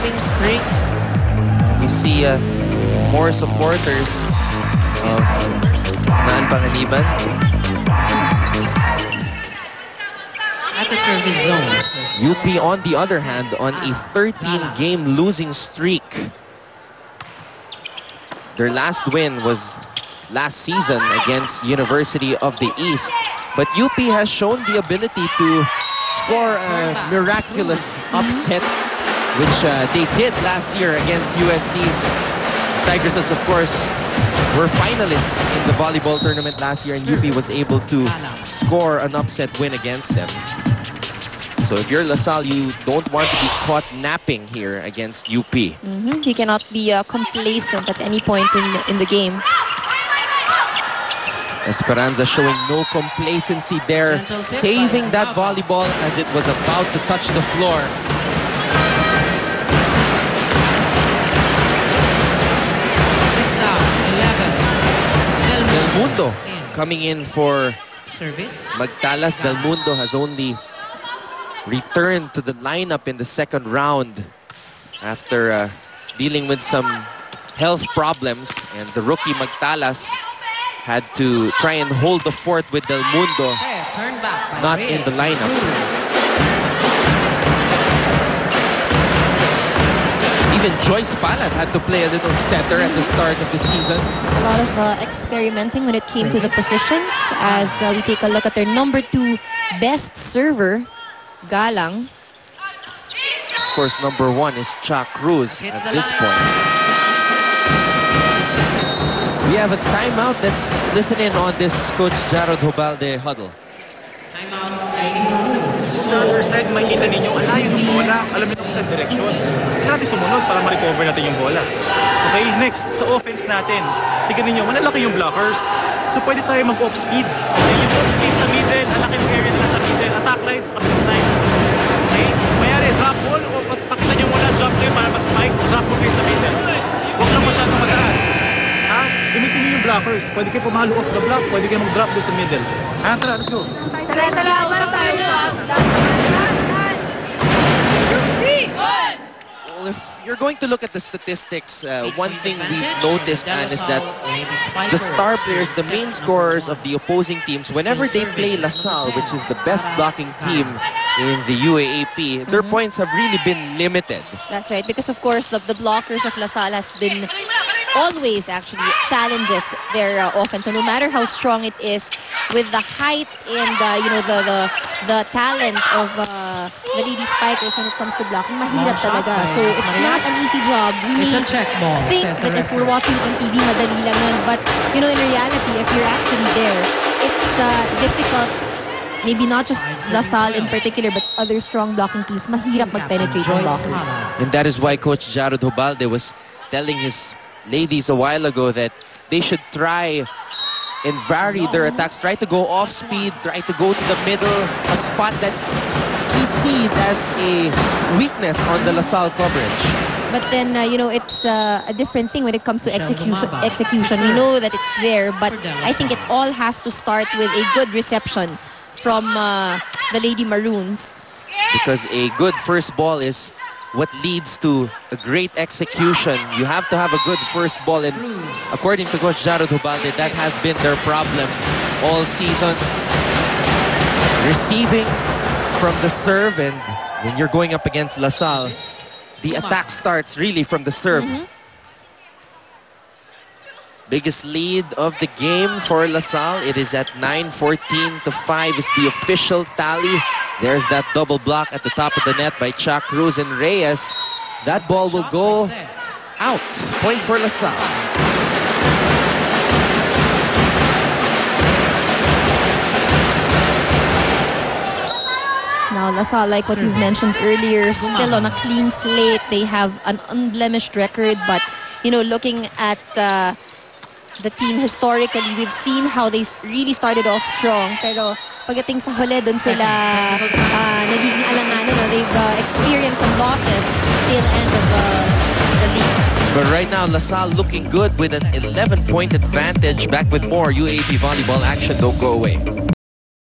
winning streak. We see more supporters of Naan Panganiban. At the service zone. UP, on the other hand, on a 13-game losing streak. Their last win was last season against University of the East. But UP has shown the ability to score a miraculous upset, which they did last year against UST. Tigresses, of course, were finalists in the volleyball tournament last year, and UP was able to score an upset win against them. So if you're LaSalle, you don't want to be caught napping here against UP. You cannot be complacent at any point in the game. Esperanza showing no complacency there, saving that volleyball as it was about to touch the floor. Del Mundo coming in for Magtalas. Del Mundo has only returned to the lineup in the second round after dealing with some health problems, and the rookie Magtalas had to try and hold the fort with Del Mundo not in the lineup. Even Joyce Palat had to play a little center at the start of the season. A lot of experimenting when it came to the positions, as we take a look at their number 2 best server, Galang. Of course, number 1 is Cha Cruz at this point. We have a timeout. Let's listen in on this Coach Jarod Hobalde huddle. Sa other side, makikita ninyo, ang layo ng bola. Alam niyo kung saan direksyon. Kailangan natin sumunod para ma-recover natin yung bola. Okay, next, sa offense natin. Tignan ninyo, malalaki yung blockers. So pwede tayo mag-off speed. Okay, yung off speed sa middle, ang laki ng area nila sa middle. Attack lines, kapilang line. Okay, mayari, drop ball, o pakita nyo muna, jump kayo para mag-spike, drop ball kayo sa middle. Huwag lang masyadong mataas. Ha? Gamitin nyo yung blockers. Pwede kayo pumalo off the block, pwede kayo mag-drop doon sa middle. Ha, tara, let's go. Tara, wala tayo. Well, if you're going to look at the statistics, one thing we've noticed, Ann, is that the star players, the main scorers of the opposing teams, whenever they play LaSalle, which is the best blocking team in the UAAP, their points have really been limited. That's right, because of course the blockers of LaSalle has been always actually challenges their offense. So no matter how strong it is, with the height and the talent of the lady spikers when it comes to blocking, mahirap talaga. So it's not an easy job. We may think that if we're watching on TV, madali lang yun. But in reality, if you're actually there, it's difficult. Maybe not just LaSalle in particular, but other strong blocking teams, mahirap mag-penetrate ng blockers. And that is why Coach Jarod Hobalde was telling his ladies a while ago that they should try and vary their attacks, try to go off speed, try to go to the middle, a spot that he sees as a weakness on the LaSalle coverage. But then, it's a different thing when it comes to execution. We know that it's there, but I think it all has to start with a good reception from the Lady Maroons. Because a good first ball is what leads to a great execution. You have to have a good first ball, and according to Coach Jarod Hobalde, that has been their problem all season. Receiving from the serve, and when you're going up against LaSalle, the attack starts really from the serve. Biggest lead of the game for LaSalle. It is at 9-14-5 is the official tally. There's that double block at the top of the net by Cha Cruz and Reyes. That ball will go out. Point for LaSalle. Now, LaSalle, like what we've mentioned earlier, still on a clean slate. They have an unblemished record, but, looking at the team historically, we've seen how they really started off strong. Pero pagdating sa huli, dun sila nagiging alanganin. They've experienced some losses till end of the league. But right now, LaSalle looking good with an 11-point advantage. Back with more UAAP volleyball action. Don't go away.